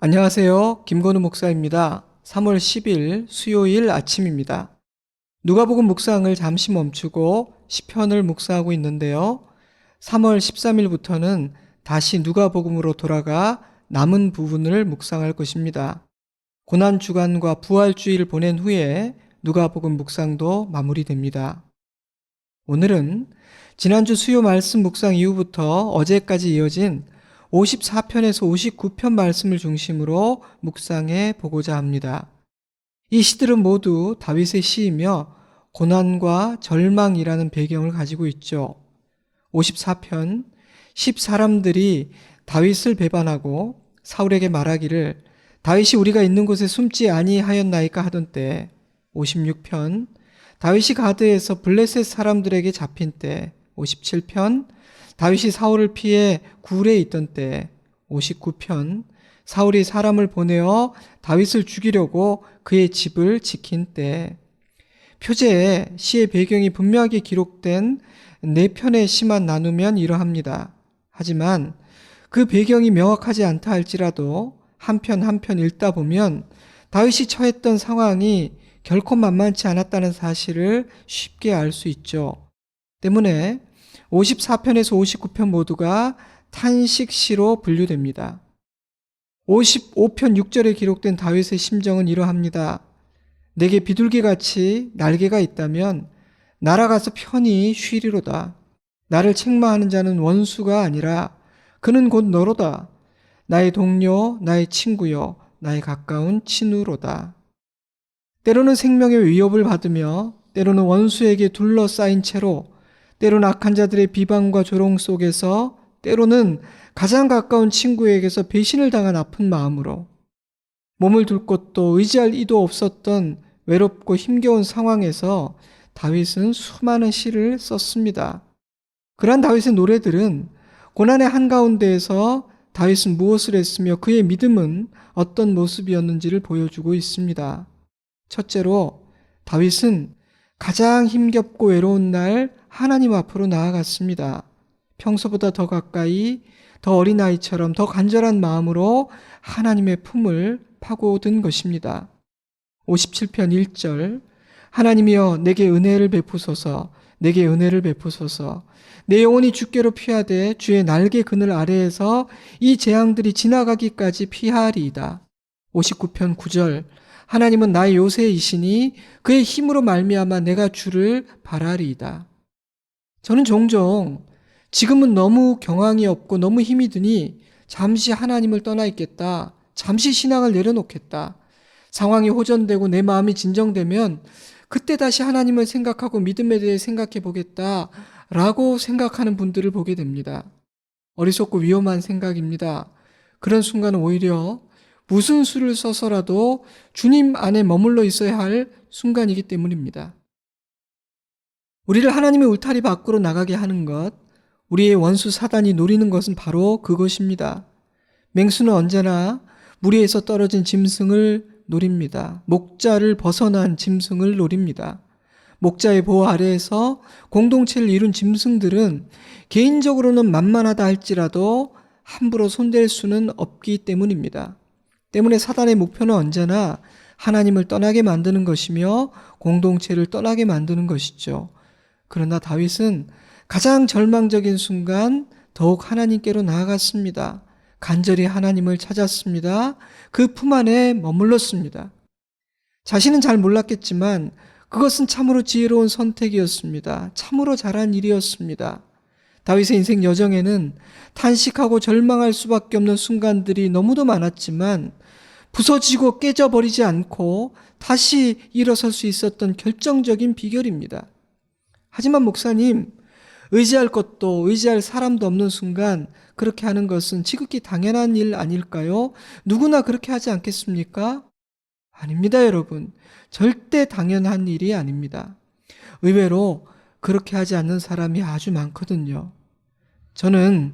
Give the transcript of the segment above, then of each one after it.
안녕하세요. 김건우 목사입니다. 3월 10일 수요일 아침입니다. 누가복음 묵상을 잠시 멈추고 시편을 묵상하고 있는데요. 3월 13일부터는 다시 누가복음으로 돌아가 남은 부분을 묵상할 것입니다. 고난주간과 부활주의를 보낸 후에 누가복음 묵상도 마무리됩니다. 오늘은 지난주 수요 말씀 묵상 이후부터 어제까지 이어진 54편에서 59편 말씀을 중심으로 묵상해 보고자 합니다. 이 시들은 모두 다윗의 시이며 고난과 절망이라는 배경을 가지고 있죠. 54편, 10사람들이 다윗을 배반하고 사울에게 말하기를 다윗이 우리가 있는 곳에 숨지 아니하였나이까 하던 때, 56편, 다윗이 가드에서 블레셋 사람들에게 잡힌 때, 57편, 다윗이 사울을 피해 굴에 있던 때, 59편, 사울이 사람을 보내어 다윗을 죽이려고 그의 집을 지킨 때, 표제에 시의 배경이 분명하게 기록된 4편의 시만 나누면 이러합니다. 하지만 그 배경이 명확하지 않다 할지라도 한 편 한 편 읽다 보면 다윗이 처했던 상황이 결코 만만치 않았다는 사실을 쉽게 알 수 있죠. 때문에 54편에서 59편 모두가 탄식시로 분류됩니다. 55편 6절에 기록된 다윗의 심정은 이러합니다. 내게 비둘기같이 날개가 있다면 날아가서 편히 쉬리로다. 나를 책망하는 자는 원수가 아니라 그는 곧 너로다. 나의 동료, 나의 친구요, 나의 가까운 친우로다. 때로는 생명의 위협을 받으며 때로는 원수에게 둘러싸인 채로 때로는 악한 자들의 비방과 조롱 속에서 때로는 가장 가까운 친구에게서 배신을 당한 아픈 마음으로 몸을 둘 곳도 의지할 이도 없었던 외롭고 힘겨운 상황에서 다윗은 수많은 시를 썼습니다. 그러한 다윗의 노래들은 고난의 한가운데에서 다윗은 무엇을 했으며 그의 믿음은 어떤 모습이었는지를 보여주고 있습니다. 첫째로 다윗은 가장 힘겹고 외로운 날 하나님 앞으로 나아갔습니다. 평소보다 더 가까이, 더 어린아이처럼 더 간절한 마음으로 하나님의 품을 파고든 것입니다. 57편 1절, 하나님이여 내게 은혜를 베푸소서, 내게 은혜를 베푸소서. 내 영혼이 주께로 피하되 주의 날개 그늘 아래에서 이 재앙들이 지나가기까지 피하리이다. 59편 9절, 하나님은 나의 요새이시니 그의 힘으로 말미암아 내가 주를 바라리이다. 저는 종종 지금은 너무 경황이 없고 너무 힘이 드니 잠시 하나님을 떠나 있겠다. 잠시 신앙을 내려놓겠다. 상황이 호전되고 내 마음이 진정되면 그때 다시 하나님을 생각하고 믿음에 대해 생각해 보겠다 라고 생각하는 분들을 보게 됩니다. 어리석고 위험한 생각입니다. 그런 순간은 오히려 무슨 수를 써서라도 주님 안에 머물러 있어야 할 순간이기 때문입니다. 우리를 하나님의 울타리 밖으로 나가게 하는 것, 우리의 원수 사단이 노리는 것은 바로 그것입니다. 맹수는 언제나 무리에서 떨어진 짐승을 노립니다. 목자를 벗어난 짐승을 노립니다. 목자의 보호 아래에서 공동체를 이룬 짐승들은 개인적으로는 만만하다 할지라도 함부로 손댈 수는 없기 때문입니다. 때문에 사단의 목표는 언제나 하나님을 떠나게 만드는 것이며 공동체를 떠나게 만드는 것이죠. 그러나 다윗은 가장 절망적인 순간 더욱 하나님께로 나아갔습니다. 간절히 하나님을 찾았습니다. 그 품 안에 머물렀습니다. 자신은 잘 몰랐겠지만 그것은 참으로 지혜로운 선택이었습니다. 참으로 잘한 일이었습니다. 다윗의 인생 여정에는 탄식하고 절망할 수밖에 없는 순간들이 너무도 많았지만 부서지고 깨져버리지 않고 다시 일어설 수 있었던 결정적인 비결입니다. 하지만 목사님, 의지할 것도 의지할 사람도 없는 순간 그렇게 하는 것은 지극히 당연한 일 아닐까요? 누구나 그렇게 하지 않겠습니까? 아닙니다, 여러분. 절대 당연한 일이 아닙니다. 의외로 그렇게 하지 않는 사람이 아주 많거든요. 저는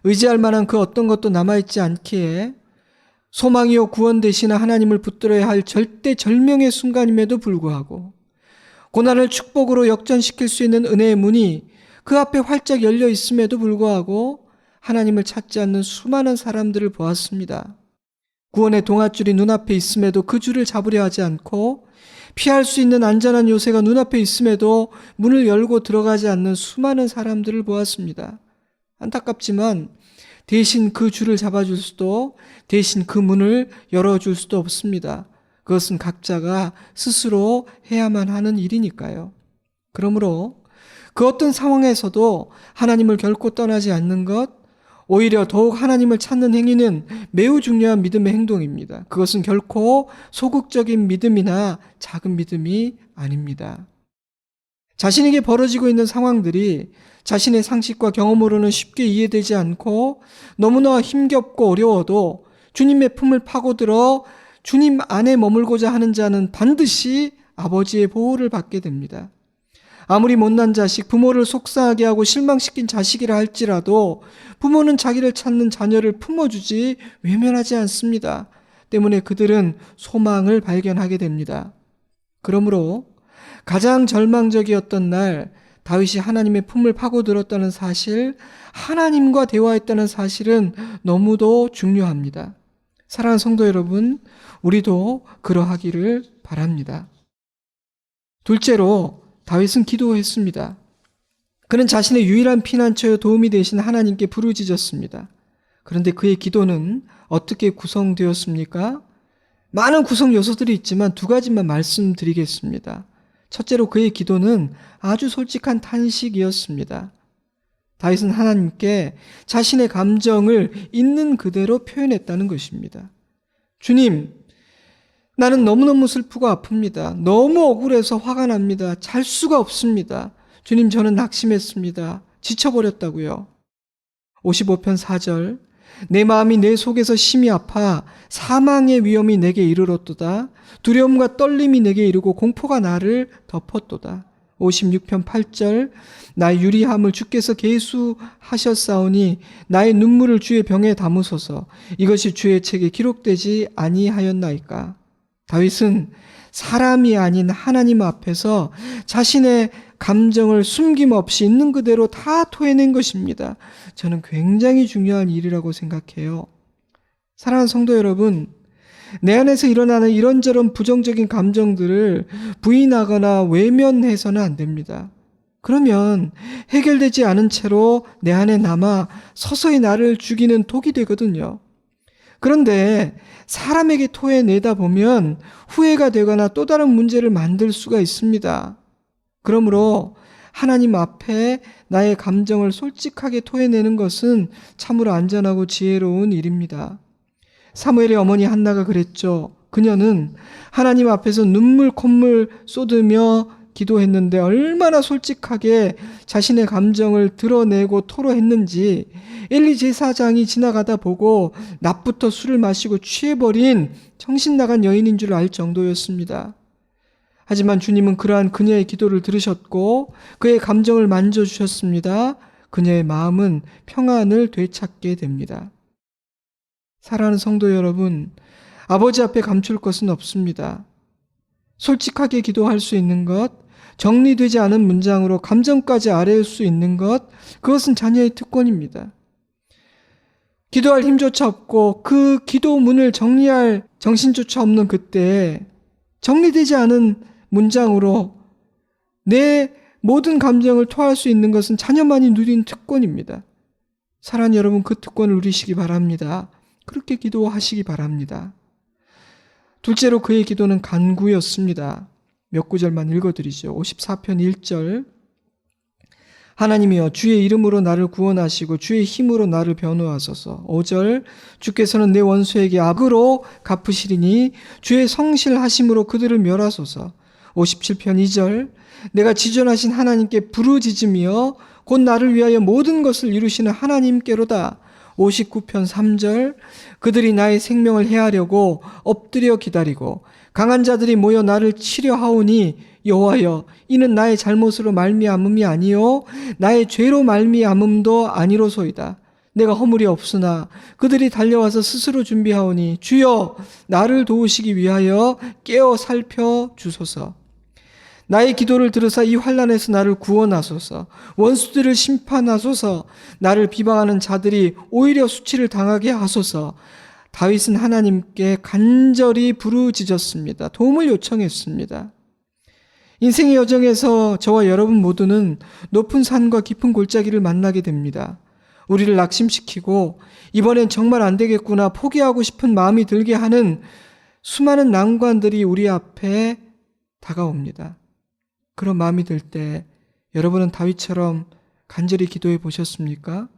의지할 만한 그 어떤 것도 남아있지 않기에 소망이요 구원 되시는 하나님을 붙들어야 할 절대절명의 순간임에도 불구하고 고난을 축복으로 역전시킬 수 있는 은혜의 문이 그 앞에 활짝 열려 있음에도 불구하고 하나님을 찾지 않는 수많은 사람들을 보았습니다. 구원의 동아줄이 눈앞에 있음에도 그 줄을 잡으려 하지 않고 피할 수 있는 안전한 요새가 눈앞에 있음에도 문을 열고 들어가지 않는 수많은 사람들을 보았습니다. 안타깝지만 대신 그 줄을 잡아줄 수도 대신 그 문을 열어줄 수도 없습니다. 그것은 각자가 스스로 해야만 하는 일이니까요. 그러므로 그 어떤 상황에서도 하나님을 결코 떠나지 않는 것, 오히려 더욱 하나님을 찾는 행위는 매우 중요한 믿음의 행동입니다. 그것은 결코 소극적인 믿음이나 작은 믿음이 아닙니다. 자신에게 벌어지고 있는 상황들이 자신의 상식과 경험으로는 쉽게 이해되지 않고 너무나 힘겹고 어려워도 주님의 품을 파고들어 주님 안에 머물고자 하는 자는 반드시 아버지의 보호를 받게 됩니다. 아무리 못난 자식, 부모를 속상하게 하고 실망시킨 자식이라 할지라도 부모는 자기를 찾는 자녀를 품어주지 외면하지 않습니다. 때문에 그들은 소망을 발견하게 됩니다. 그러므로 가장 절망적이었던 날 다윗이 하나님의 품을 파고들었다는 사실, 하나님과 대화했다는 사실은 너무도 중요합니다. 사랑하는 성도 여러분, 우리도 그러하기를 바랍니다. 둘째로 다윗은 기도했습니다. 그는 자신의 유일한 피난처여 도움이 되신 하나님께 부르짖었습니다. 그런데 그의 기도는 어떻게 구성되었습니까? 많은 구성 요소들이 있지만 두 가지만 말씀드리겠습니다. 첫째로 그의 기도는 아주 솔직한 탄식이었습니다. 다윗은 하나님께 자신의 감정을 있는 그대로 표현했다는 것입니다. 주님, 나는 너무너무 슬프고 아픕니다. 너무 억울해서 화가 납니다. 잘 수가 없습니다. 주님, 저는 낙심했습니다. 지쳐버렸다고요. 55편 4절, 내 마음이 내 속에서 심히 아파 사망의 위험이 내게 이르렀도다. 두려움과 떨림이 내게 이르고 공포가 나를 덮었도다. 56편 8절, 나의 유리함을 주께서 계수하셨사오니 나의 눈물을 주의 병에 담으소서. 이것이 주의 책에 기록되지 아니하였나이까. 다윗은 사람이 아닌 하나님 앞에서 자신의 감정을 숨김없이 있는 그대로 다 토해낸 것입니다. 저는 굉장히 중요한 일이라고 생각해요. 사랑하는 성도 여러분, 내 안에서 일어나는 이런저런 부정적인 감정들을 부인하거나 외면해서는 안 됩니다. 그러면 해결되지 않은 채로 내 안에 남아 서서히 나를 죽이는 독이 되거든요. 그런데 사람에게 토해내다 보면 후회가 되거나 또 다른 문제를 만들 수가 있습니다. 그러므로 하나님 앞에 나의 감정을 솔직하게 토해내는 것은 참으로 안전하고 지혜로운 일입니다. 사무엘의 어머니 한나가 그랬죠. 그녀는 하나님 앞에서 눈물 콧물 쏟으며 기도했는데 얼마나 솔직하게 자신의 감정을 드러내고 토로했는지 엘리 제사장이 지나가다 보고 낮부터 술을 마시고 취해버린 정신나간 여인인 줄 알 정도였습니다. 하지만 주님은 그러한 그녀의 기도를 들으셨고 그의 감정을 만져주셨습니다. 그녀의 마음은 평안을 되찾게 됩니다. 사랑하는 성도 여러분, 아버지 앞에 감출 것은 없습니다. 솔직하게 기도할 수 있는 것, 정리되지 않은 문장으로 감정까지 아뢰을 수 있는 것, 그것은 자녀의 특권입니다. 기도할 힘조차 없고 그 기도문을 정리할 정신조차 없는 그때 정리되지 않은 문장으로 내 모든 감정을 토할 수 있는 것은 자녀만이 누린 특권입니다. 사랑하는 여러분, 그 특권을 누리시기 바랍니다. 그렇게 기도하시기 바랍니다. 둘째로 그의 기도는 간구였습니다. 몇 구절만 읽어드리죠. 54편 1절, 하나님이여 주의 이름으로 나를 구원하시고 주의 힘으로 나를 변호하소서. 5절, 주께서는 내 원수에게 악으로 갚으시리니 주의 성실하심으로 그들을 멸하소서. 57편 2절, 내가 지존하신 하나님께 부르짖으며 곧 나를 위하여 모든 것을 이루시는 하나님께로다. 59편 3절, 그들이 나의 생명을 해하려고 엎드려 기다리고 강한 자들이 모여 나를 치려 하오니 여호와여, 이는 나의 잘못으로 말미암음이 아니요 나의 죄로 말미암음도 아니로소이다. 내가 허물이 없으나 그들이 달려와서 스스로 준비하오니 주여 나를 도우시기 위하여 깨어 살펴 주소서. 나의 기도를 들으사 이 환난에서 나를 구원하소서. 원수들을 심판하소서. 나를 비방하는 자들이 오히려 수치를 당하게 하소서. 다윗은 하나님께 간절히 부르짖었습니다. 도움을 요청했습니다. 인생의 여정에서 저와 여러분 모두는 높은 산과 깊은 골짜기를 만나게 됩니다. 우리를 낙심시키고 이번엔 정말 안 되겠구나 포기하고 싶은 마음이 들게 하는 수많은 난관들이 우리 앞에 다가옵니다. 그런 마음이 들 때 여러분은 다윗처럼 간절히 기도해 보셨습니까?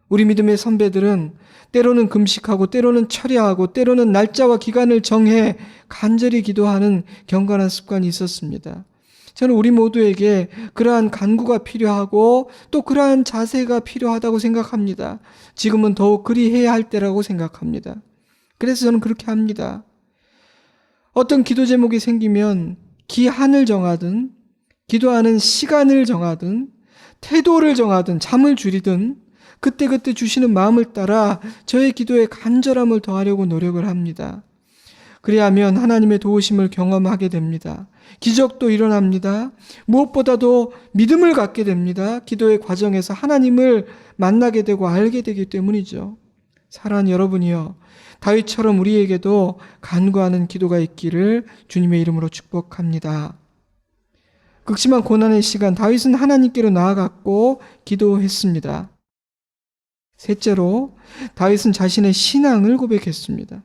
우리 믿음의 선배들은 때로는 금식하고 때로는 철야하고 때로는 날짜와 기간을 정해 간절히 기도하는 경건한 습관이 있었습니다. 저는 우리 모두에게 그러한 간구가 필요하고 또 그러한 자세가 필요하다고 생각합니다. 지금은 더욱 그리해야 할 때라고 생각합니다. 그래서 저는 그렇게 합니다. 어떤 기도 제목이 생기면 기한을 정하든 기도하는 시간을 정하든 태도를 정하든 잠을 줄이든 그때그때 주시는 마음을 따라 저의 기도에 간절함을 더하려고 노력을 합니다. 그리하면 하나님의 도우심을 경험하게 됩니다. 기적도 일어납니다. 무엇보다도 믿음을 갖게 됩니다. 기도의 과정에서 하나님을 만나게 되고 알게 되기 때문이죠. 사랑하는 여러분이요, 다윗처럼 우리에게도 간구하는 기도가 있기를 주님의 이름으로 축복합니다. 극심한 고난의 시간, 다윗은 하나님께로 나아갔고 기도했습니다. 셋째로, 다윗은 자신의 신앙을 고백했습니다.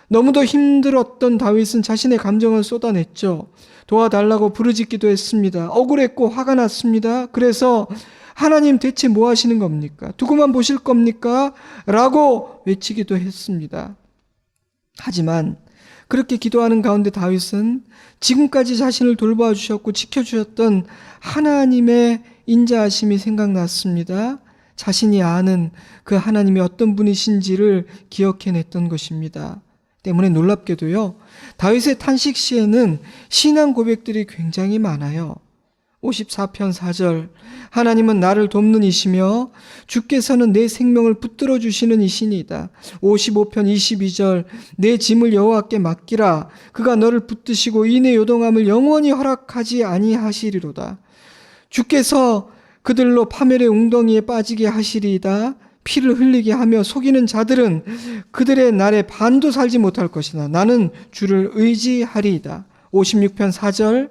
너무도 힘들었던 다윗은 자신의 감정을 쏟아냈죠. 도와달라고 부르짖기도 했습니다. 억울했고 화가 났습니다. 그래서 하나님 대체 뭐 하시는 겁니까? 두고만 보실 겁니까? 라고 외치기도 했습니다. 하지만 그렇게 기도하는 가운데 다윗은 지금까지 자신을 돌봐 주셨고 지켜주셨던 하나님의 인자하심이 생각났습니다. 자신이 아는 그 하나님이 어떤 분이신지를 기억해냈던 것입니다. 때문에 놀랍게도요, 다윗의 탄식 시에는 신앙 고백들이 굉장히 많아요. 54편 4절, 하나님은 나를 돕는 이시며 주께서는 내 생명을 붙들어 주시는 이시니이다. 55편 22절, 내 짐을 여호와께 맡기라. 그가 너를 붙드시고 이내 요동함을 영원히 허락하지 아니하시리로다. 주께서 그들로 파멸의 웅덩이에 빠지게 하시리이다. 피를 흘리게 하며 속이는 자들은 그들의 날에 반도 살지 못할 것이나 나는 주를 의지하리이다. 56편 4절,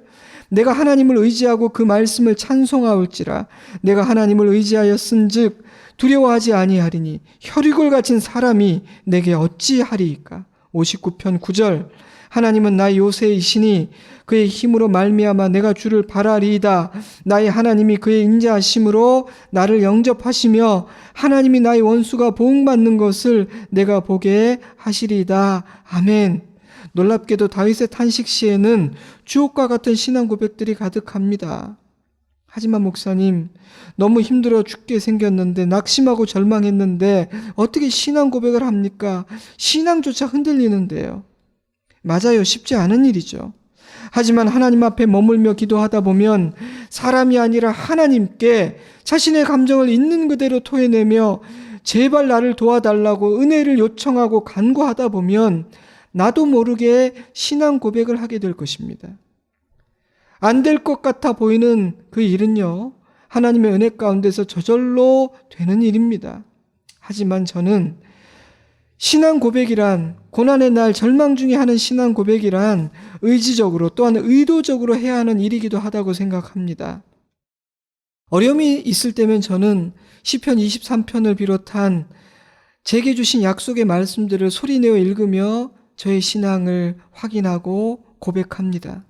내가 하나님을 의지하고 그 말씀을 찬송하올지라. 내가 하나님을 의지하였은즉 두려워하지 아니하리니 혈육을 가진 사람이 내게 어찌하리이까. 59편 9절, 하나님은 나의 요새이시니 그의 힘으로 말미암아 내가 주를 바라리이다. 나의 하나님이 그의 인자하심으로 나를 영접하시며 하나님이 나의 원수가 보응받는 것을 내가 보게 하시리이다. 아멘. 놀랍게도 다윗의 탄식 시에는 주옥과 같은 신앙 고백들이 가득합니다. 하지만 목사님, 너무 힘들어 죽게 생겼는데 낙심하고 절망했는데 어떻게 신앙 고백을 합니까? 신앙조차 흔들리는데요. 맞아요. 쉽지 않은 일이죠. 하지만 하나님 앞에 머물며 기도하다 보면 사람이 아니라 하나님께 자신의 감정을 있는 그대로 토해내며 제발 나를 도와달라고 은혜를 요청하고 간구하다 보면 나도 모르게 신앙 고백을 하게 될 것입니다. 안 될 것 같아 보이는 그 일은요, 하나님의 은혜 가운데서 저절로 되는 일입니다. 하지만 저는 신앙 고백이란, 고난의 날 절망 중에 하는 신앙 고백이란 의지적으로 또한 의도적으로 해야 하는 일이기도 하다고 생각합니다. 어려움이 있을 때면 저는 시편 23편을 비롯한 제게 주신 약속의 말씀들을 소리내어 읽으며 저의 신앙을 확인하고 고백합니다.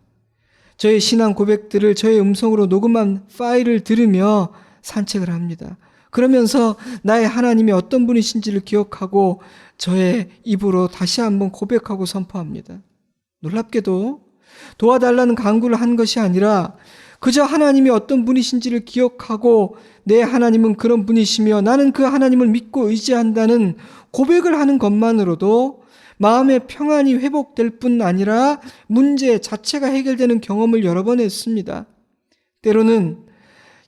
저의 신앙 고백들을 저의 음성으로 녹음한 파일을 들으며 산책을 합니다. 그러면서 나의 하나님이 어떤 분이신지를 기억하고 저의 입으로 다시 한번 고백하고 선포합니다. 놀랍게도 도와달라는 간구를 한 것이 아니라 그저 하나님이 어떤 분이신지를 기억하고 내 하나님은 그런 분이시며 나는 그 하나님을 믿고 의지한다는 고백을 하는 것만으로도 마음의 평안이 회복될 뿐 아니라 문제 자체가 해결되는 경험을 여러 번 했습니다. 때로는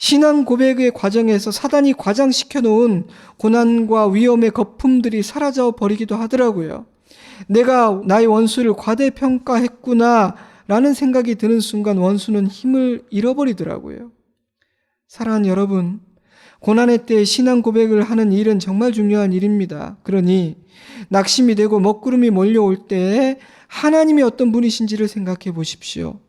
신앙 고백의 과정에서 사단이 과장시켜 놓은 고난과 위험의 거품들이 사라져 버리기도 하더라고요. 내가 나의 원수를 과대평가했구나 라는 생각이 드는 순간 원수는 힘을 잃어버리더라고요. 사랑하는 여러분, 고난의 때에 신앙 고백을 하는 일은 정말 중요한 일입니다. 그러니 낙심이 되고 먹구름이 몰려올 때에 하나님이 어떤 분이신지를 생각해 보십시오.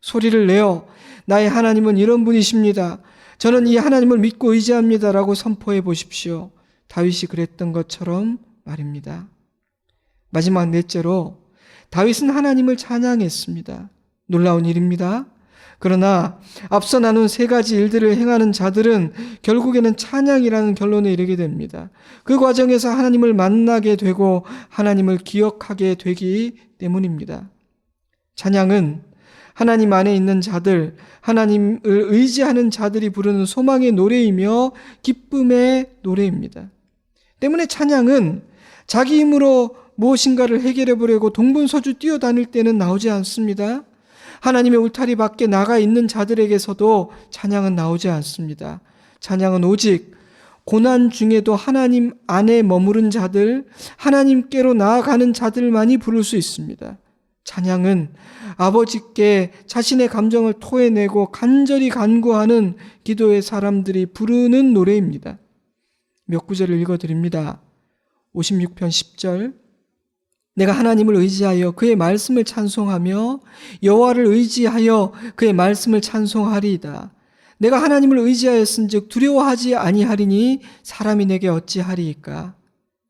소리를 내어 나의 하나님은 이런 분이십니다. 저는 이 하나님을 믿고 의지합니다 라고 선포해 보십시오. 다윗이 그랬던 것처럼 말입니다. 마지막 넷째로 다윗은 하나님을 찬양했습니다. 놀라운 일입니다. 그러나 앞서 나눈 세 가지 일들을 행하는 자들은 결국에는 찬양이라는 결론에 이르게 됩니다. 그 과정에서 하나님을 만나게 되고 하나님을 기억하게 되기 때문입니다. 찬양은 하나님 안에 있는 자들, 하나님을 의지하는 자들이 부르는 소망의 노래이며 기쁨의 노래입니다. 때문에 찬양은 자기 힘으로 무엇인가를 해결해 보려고 동분서주 뛰어다닐 때는 나오지 않습니다. 하나님의 울타리 밖에 나가 있는 자들에게서도 찬양은 나오지 않습니다. 찬양은 오직 고난 중에도 하나님 안에 머무른 자들, 하나님께로 나아가는 자들만이 부를 수 있습니다. 찬양은 아버지께 자신의 감정을 토해내고 간절히 간구하는 기도의 사람들이 부르는 노래입니다. 몇 구절을 읽어드립니다. 56편 10절 내가 하나님을 의지하여 그의 말씀을 찬송하며 여호와를 의지하여 그의 말씀을 찬송하리이다. 내가 하나님을 의지하였은즉 두려워하지 아니하리니 사람이 내게 어찌하리이까.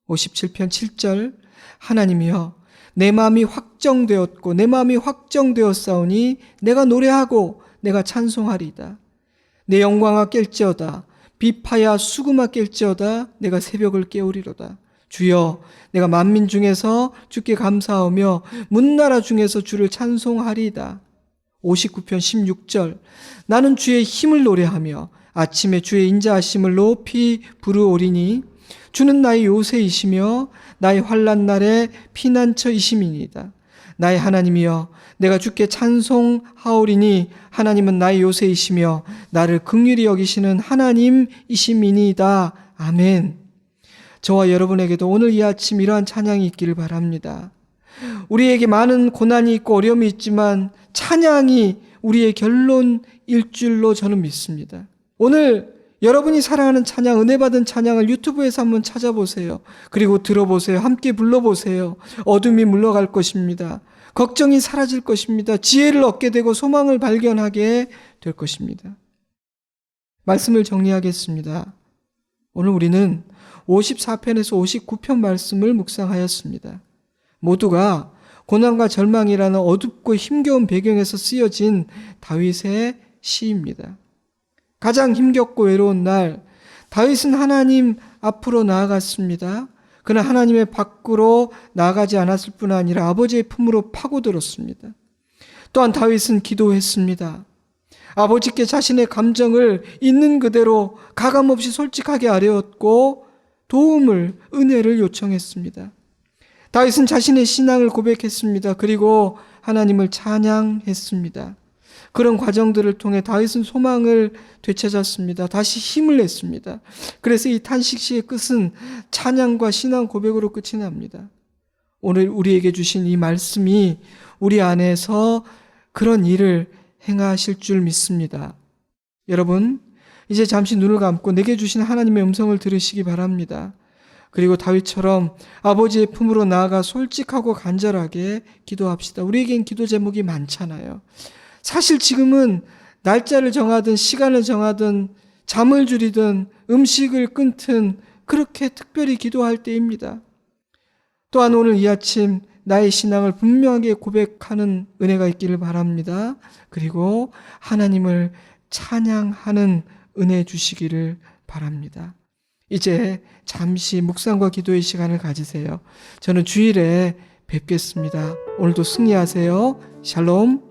57편 7절 하나님이여 내 마음이 확정되었고 내 마음이 확정되었사오니 내가 노래하고 내가 찬송하리이다. 내 영광아 깰지어다 비파야 수금아 깰지어다 내가 새벽을 깨우리로다. 주여 내가 만민 중에서 주께 감사하며 문나라 중에서 주를 찬송하리이다. 59편 16절 나는 주의 힘을 노래하며 아침에 주의 인자하심을 높이 부르오리니 주는 나의 요새이시며 나의 환난 날에 피난처이심이니이다. 나의 하나님이여 내가 주께 찬송하오리니 하나님은 나의 요새이시며 나를 긍휼히 여기시는 하나님이심이니이다. 아멘. 저와 여러분에게도 오늘 이 아침 이러한 찬양이 있기를 바랍니다. 우리에게 많은 고난이 있고 어려움이 있지만 찬양이 우리의 결론일 줄로 저는 믿습니다. 오늘 여러분이 사랑하는 찬양, 은혜 받은 찬양을 유튜브에서 한번 찾아보세요. 그리고 들어보세요. 함께 불러보세요. 어둠이 물러갈 것입니다. 걱정이 사라질 것입니다. 지혜를 얻게 되고 소망을 발견하게 될 것입니다. 말씀을 정리하겠습니다. 오늘 우리는 54편에서 59편 말씀을 묵상하였습니다. 모두가 고난과 절망이라는 어둡고 힘겨운 배경에서 쓰여진 다윗의 시입니다. 가장 힘겹고 외로운 날 다윗은 하나님 앞으로 나아갔습니다. 그러나 하나님의 밖으로 나아가지 않았을 뿐 아니라 아버지의 품으로 파고들었습니다. 또한 다윗은 기도했습니다. 아버지께 자신의 감정을 있는 그대로 가감없이 솔직하게 아뢰었고 도움을, 은혜를 요청했습니다. 다윗은 자신의 신앙을 고백했습니다. 그리고 하나님을 찬양했습니다. 그런 과정들을 통해 다윗은 소망을 되찾았습니다. 다시 힘을 냈습니다. 그래서 이 탄식시의 끝은 찬양과 신앙 고백으로 끝이 납니다. 오늘 우리에게 주신 이 말씀이 우리 안에서 그런 일을 행하실 줄 믿습니다. 여러분, 이제 잠시 눈을 감고 내게 주신 하나님의 음성을 들으시기 바랍니다. 그리고 다윗처럼 아버지의 품으로 나아가 솔직하고 간절하게 기도합시다. 우리에겐 기도 제목이 많잖아요. 사실 지금은 날짜를 정하든 시간을 정하든 잠을 줄이든 음식을 끊든 그렇게 특별히 기도할 때입니다. 또한 오늘 이 아침 나의 신앙을 분명하게 고백하는 은혜가 있기를 바랍니다. 그리고 하나님을 찬양하는 은혜 주시기를 바랍니다. 이제 잠시 묵상과 기도의 시간을 가지세요. 저는 주일에 뵙겠습니다. 오늘도 승리하세요. 샬롬.